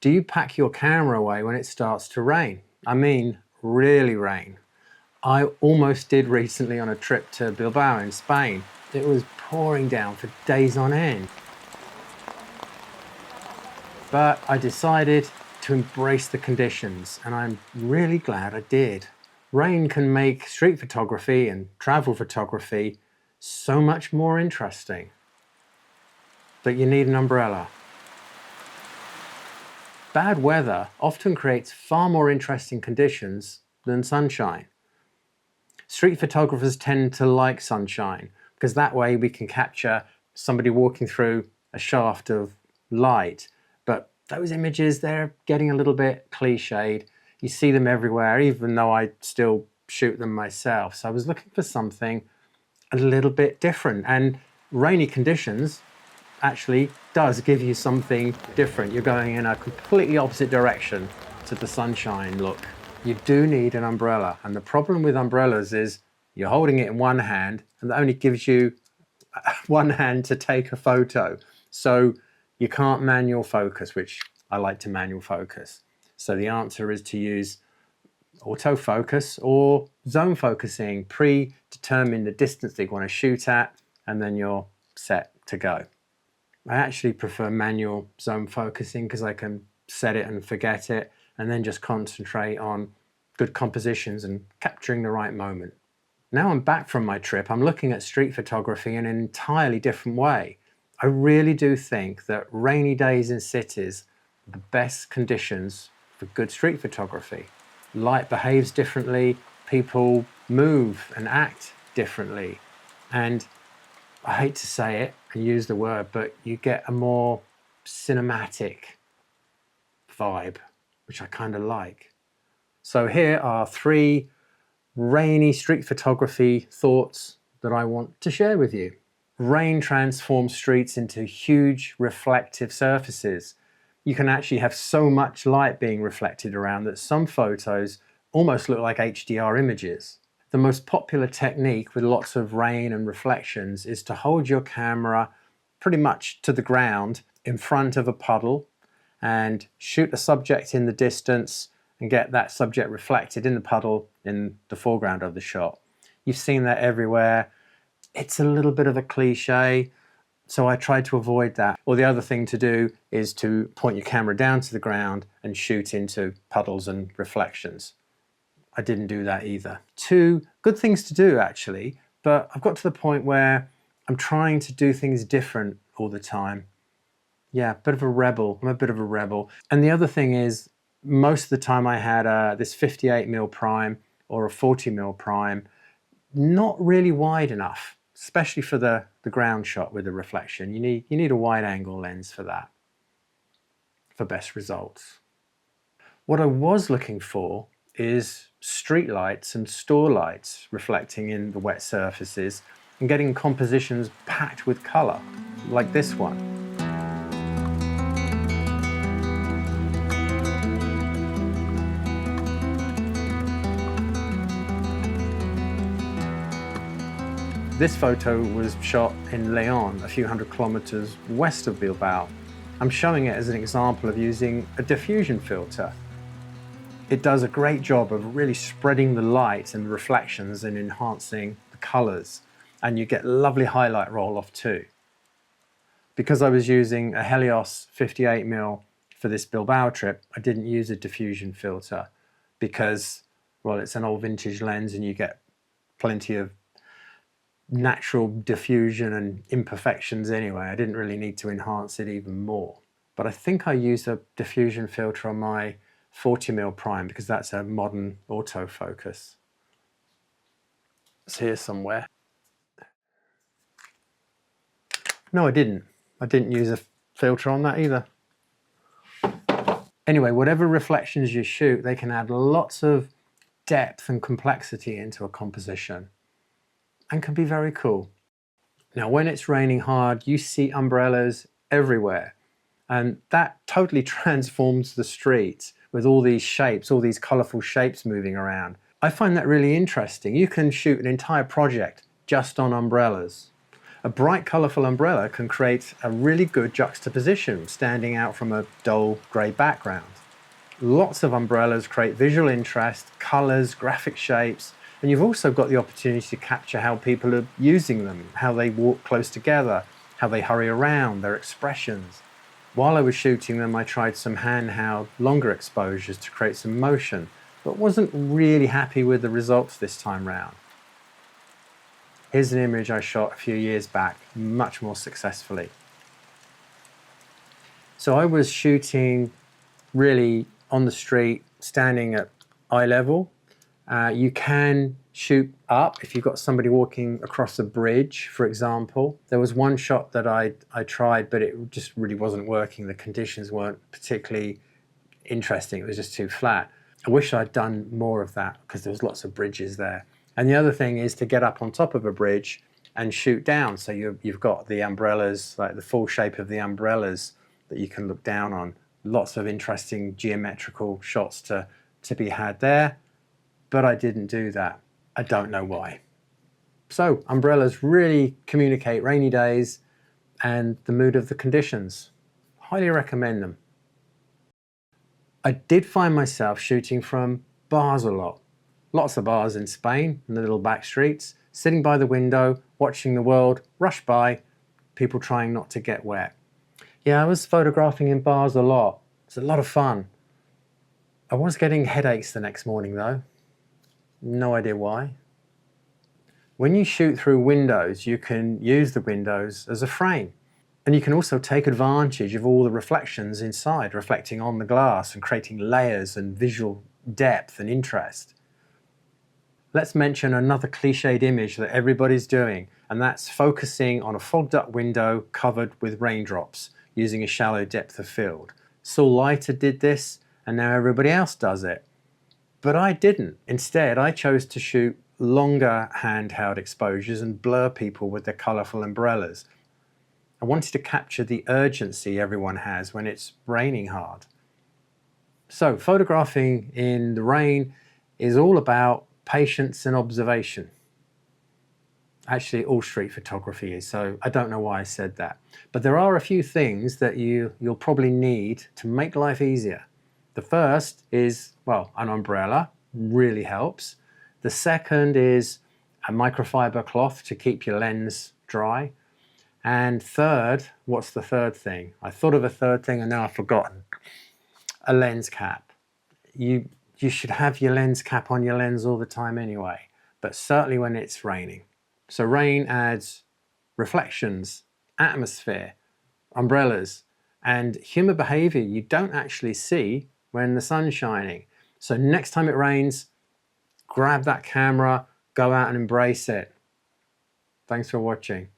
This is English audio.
Do you pack your camera away when it starts to rain? I mean, really rain. I almost did recently on a trip to Bilbao in Spain. It was pouring down for days on end. But I decided to embrace the conditions, and I'm really glad I did. Rain can make street photography and travel photography so much more interesting. But you need an umbrella. Bad weather often creates far more interesting conditions than sunshine. Street photographers tend to like sunshine because that way we can capture somebody walking through a shaft of light. But those images, they're getting a little bit cliched. You see them everywhere, even though I still shoot them myself. So I was looking for something a little bit different, and rainy conditions actually does give you something different. You're going in a completely opposite direction to the sunshine look. You do need an umbrella, and the problem with umbrellas is you're holding it in one hand and that only gives you one hand to take a photo. So you can't manual focus, which I like to manual focus. So the answer is to use autofocus or zone focusing. Predetermine the distance that you want to shoot at, and then you're set to go. I actually prefer manual zone focusing because I can set it and forget it and then just concentrate on good compositions and capturing the right moment. Now I'm back from my trip, I'm looking at street photography in an entirely different way. I really do think that rainy days in cities are the best conditions for good street photography. Light behaves differently, people move and act differently, and I hate to say it and use the word, but you get a more cinematic vibe, which I kind of like. So here are 3 rainy street photography thoughts that I want to share with you. Rain transforms streets into huge reflective surfaces. You can actually have so much light being reflected around that some photos almost look like HDR images. The most popular technique with lots of rain and reflections is to hold your camera pretty much to the ground in front of a puddle and shoot a subject in the distance and get that subject reflected in the puddle in the foreground of the shot. You've seen that everywhere. It's a little bit of a cliche, so I tried to avoid that. Or the other thing to do is to point your camera down to the ground and shoot into puddles and reflections. I didn't do that either. 2 good things to do actually, but I've got to the point where I'm trying to do things different all the time. Yeah, bit of a rebel. I'm a bit of a rebel. And the other thing is, most of the time I had this 58mm prime or a 40mm prime, not really wide enough, especially for the ground shot with the reflection. You need a wide angle lens for that, for best results. What I was looking for is street lights and store lights reflecting in the wet surfaces and getting compositions packed with color, like this one. This photo was shot in Leon, a few hundred kilometers west of Bilbao. I'm showing it as an example of using a diffusion filter. It does a great job of really spreading the light and reflections and enhancing the colors, and you get lovely highlight roll-off too. Because I was using a Helios 58mm for this Bilbao trip, I didn't use a diffusion filter because, well, it's an old vintage lens and you get plenty of natural diffusion and imperfections anyway. I didn't really need to enhance it even more. But I think I used a diffusion filter on my 40mm prime because that's a modern autofocus. It's here somewhere. No, I didn't. I didn't use a filter on that either. Anyway, whatever reflections you shoot, they can add lots of depth and complexity into a composition and can be very cool. Now, when it's raining hard, you see umbrellas everywhere, and that totally transforms the streets with all these shapes, all these colorful shapes moving around. I find that really interesting. You can shoot an entire project just on umbrellas. A bright, colourful umbrella can create a really good juxtaposition, standing out from a dull grey background. Lots of umbrellas create visual interest, colours, graphic shapes, and you've also got the opportunity to capture how people are using them, how they walk close together, how they hurry around, their expressions. While I was shooting them, I tried some handheld, longer exposures to create some motion, but wasn't really happy with the results this time round. Here's an image I shot a few years back, much more successfully. So I was shooting really on the street, standing at eye level. You can shoot up if you've got somebody walking across a bridge, for example. There was one shot that I tried, but it just really wasn't working. The conditions weren't particularly interesting. It was just too flat. I wish I'd done more of that because there was lots of bridges there. And the other thing is to get up on top of a bridge and shoot down. So you've got the umbrellas, like the full shape of the umbrellas that you can look down on. Lots of interesting geometrical shots to be had there, but I didn't do that. I don't know why. So umbrellas really communicate rainy days and the mood of the conditions. Highly recommend them. I did find myself shooting from bars a lot. Lots of bars in Spain, in the little back streets, sitting by the window, watching the world rush by, people trying not to get wet. Yeah, I was photographing in bars a lot. It's a lot of fun. I was getting headaches the next morning though. No idea why. When you shoot through windows, you can use the windows as a frame. And you can also take advantage of all the reflections inside, reflecting on the glass and creating layers and visual depth and interest. Let's mention another cliched image that everybody's doing, and that's focusing on a fogged up window covered with raindrops using a shallow depth of field. Saul Leiter did this, and now everybody else does it. But I didn't. Instead, I chose to shoot longer handheld exposures and blur people with their colourful umbrellas. I wanted to capture the urgency everyone has when it's raining hard. So photographing in the rain is all about patience and observation. Actually, all street photography is, so I don't know why I said that. But there are a few things that you'll probably need to make life easier. The first is, well, an umbrella really helps. The second is a microfiber cloth to keep your lens dry. And third, what's the third thing? I thought of a third thing and now I've forgotten. A lens cap. You should have your lens cap on your lens all the time anyway, but certainly when it's raining. So rain adds reflections, atmosphere, umbrellas, and human behavior you don't actually see when the sun's shining. So next time it rains, grab that camera, go out and embrace it. Thanks for watching.